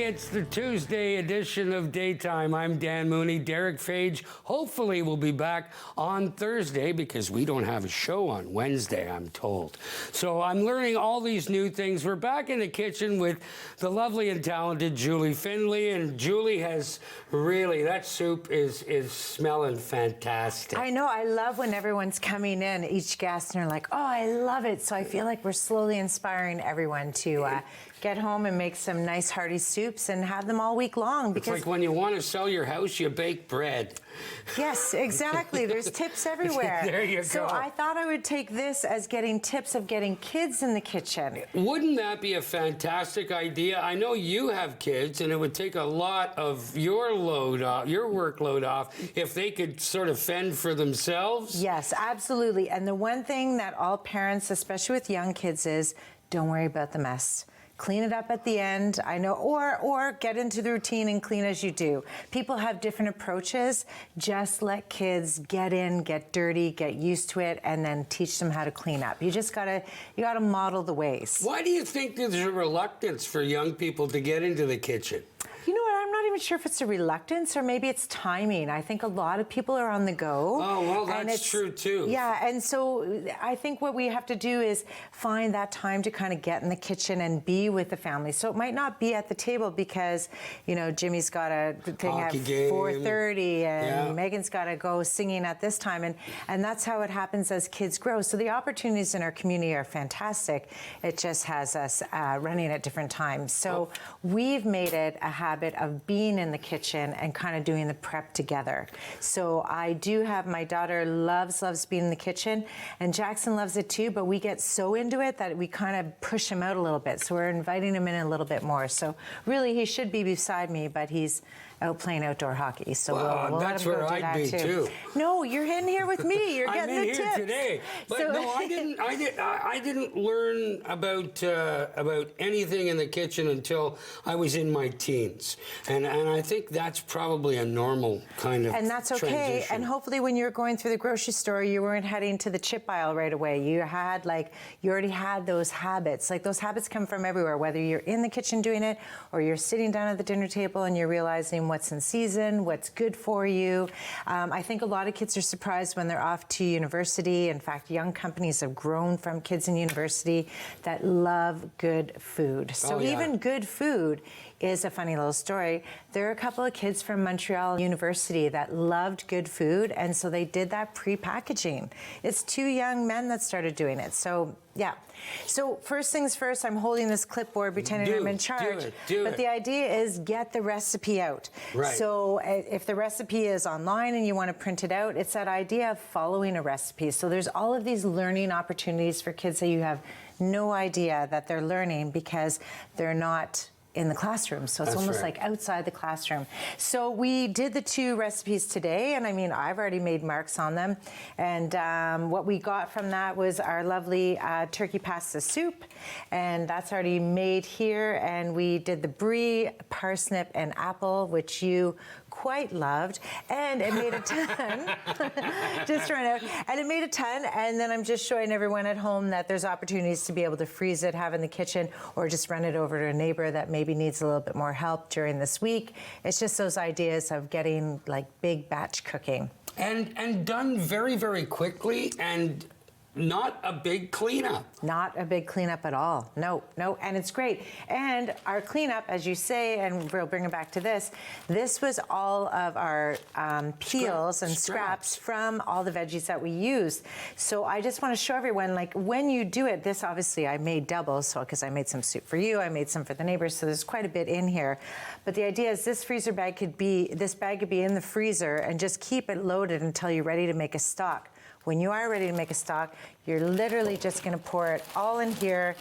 Hey, it's the Tuesday edition of Daytime. I'm Dan Mooney. Derek Fage hopefully will be back on Thursday because we don't have a show on Wednesday, I'm told. So I'm learning all these new things. We're back in the kitchen with the lovely and talented Julie Findlay, and Julie has really, that soup is smelling fantastic. I know. I love when everyone's coming in, each guest, and they're like, oh, I love it. So I feel like we're slowly inspiring everyone to get home and make some nice hearty soups and have them all week long. Because it's like when you want to sell your house, you bake bread. Yes, exactly. There's tips everywhere. There you go. So I thought I would take this as getting tips of getting kids in the kitchen. Wouldn't that be a fantastic idea? I know you have kids, and it would take a lot of your load off, your workload off, if they could sort of fend for themselves. Yes, absolutely. And the one thing that all parents, especially with young kids, is don't worry about the mess. Clean it up at the end, I know, or get into the routine and clean as you do. People have different approaches. Just let kids get in, get dirty, get used to it, and then teach them how to clean up. You gotta model the ways. Why do you think there's a reluctance for young people to get into the kitchen? You know what, I'm not even sure if it's a reluctance or maybe it's timing. I think a lot of people are on the go. Oh, well, that's true too. Yeah, and so I think what we have to do is find that time to kind of get in the kitchen and be with the family. So it might not be at the table because, you know, Jimmy's got a thing Hockey at game. 4:30 and Megan's got to go singing at this time. And that's how it happens as kids grow. So the opportunities in our community are fantastic. It just has us running at different times. So we've made it a habit of being in the kitchen and kind of doing the prep together. So I do have, my daughter loves being in the kitchen, and Jackson loves it too, but we get so into it that we kind of push him out a little bit. So we're inviting him in a little bit more. So really he should be beside me, but he's out playing outdoor hockey. So we'll that's let him go where do I'd that be too. No, you're in here with me. You're getting I'm in the here tips today. But so, no, I didn't learn about anything in the kitchen until I was in my teens. And I think that's probably a normal kind of and that's okay. transition. And hopefully when you're going through the grocery store, you weren't heading to the chip aisle right away. You already had those habits. Like those habits come from everywhere, whether you're in the kitchen doing it or you're sitting down at the dinner table and you're realizing what's in season, what's good for you. I think a lot of kids are surprised when they're off to university. In fact, young companies have grown from kids in university that love good food. So even good food is a funny little story. There are a couple of kids from Montreal University that loved good food, and so they did that pre-packaging. It's two young men that started doing it. So yeah. So first things first, I'm holding this clipboard pretending I'm in charge. But the idea is get the recipe out. Right. So if the recipe is online and you want to print it out, it's that idea of following a recipe. So there's all of these learning opportunities for kids that you have no idea that they're learning because they're not in the classroom. So it's almost like outside the classroom. So we did the two recipes today, and I mean, I've already made marks on them. And what we got from that was our lovely turkey pasta soup, and that's already made here. And we did the brie, parsnip, and apple, which you quite loved, and it made a ton. Just trying out, and it made a ton. And then I'm just showing everyone at home that there's opportunities to be able to freeze it, have in the kitchen, or just run it over to a neighbor that maybe needs a little bit more help during this week. It's just those ideas of getting like big batch cooking. And done very, very quickly, and not a big cleanup. Not a big cleanup at all. No, and it's great. And our cleanup, as you say, and we'll bring it back to this was all of our peels and scraps from all the veggies that we used. So I just want to show everyone, like when you do it, this obviously I made double, so because I made some soup for you, I made some for the neighbors, so there's quite a bit in here. But the idea is this bag could be in the freezer and just keep it loaded until you're ready to make a stock. When you are ready to make a stock, you're literally just going to pour it all in here.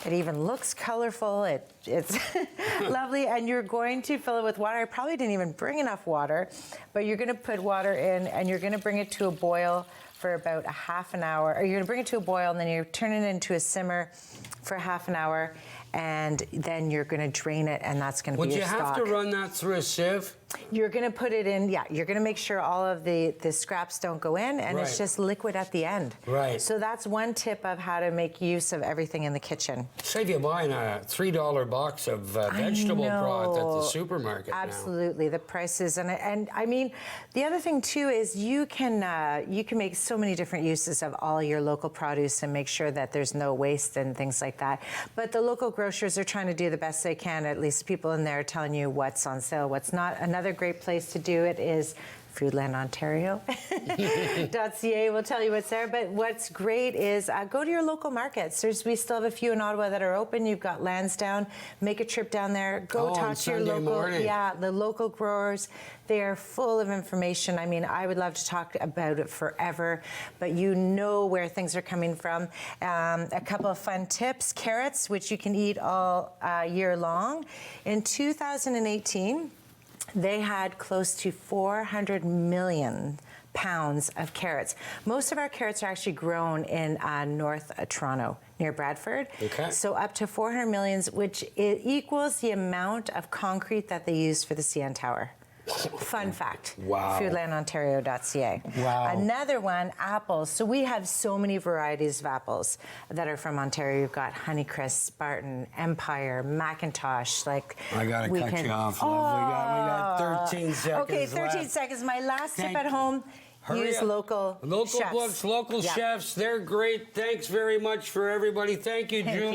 It even looks colorful. It's lovely. And you're going to fill it with water. I probably didn't even bring enough water, but you're going to put water in and you're going to bring it to a boil for about a half an hour. Or you're going to bring it to a boil and then you're turning it into a simmer for half an hour, and then you're going to drain it, and that's going to be your stock. Would you have to run that through a sieve? You're going to put it in, yeah, you're going to make sure all of the scraps don't go in, and it's just liquid at the end. Right. So that's one tip of how to make use of everything in the kitchen. Save you buying a $3 box of vegetable broth at the supermarket Absolutely, the prices, and I mean, the other thing too is you can make so many different uses of all your local produce and make sure that there's no waste and things like that. But the local grocers are trying to do the best they can. At least people in there are telling you what's on sale, what's not. Another great place to do it is foodlandontario.ca will tell you what's there. But what's great is go to your local markets. We still have a few in Ottawa that are open. You've got Lansdowne. Make a trip down there. Go talk to your the local growers. They are full of information. I mean, I would love to talk about it forever, but you know where things are coming from. A couple of fun tips: carrots, which you can eat all year long. In 2018. They had close to 400 million pounds of carrots. Most of our carrots are actually grown in North Toronto, near Bradford. Okay. So up to 400 millions, which equals the amount of concrete that they use for the CN Tower. Fun fact. Wow. Foodlandontario.ca. Wow. Another one, apples. So we have so many varieties of apples that are from Ontario. You've got Honeycrisp, Spartan, Empire, Macintosh. Like I gotta cut you off, love. We got 13 seconds. Okay, 13 left. seconds. My last tip at home. Hurry Use up. local Local chefs. books, local chefs. They're great. Thanks very much for everybody. Thank you, Julie.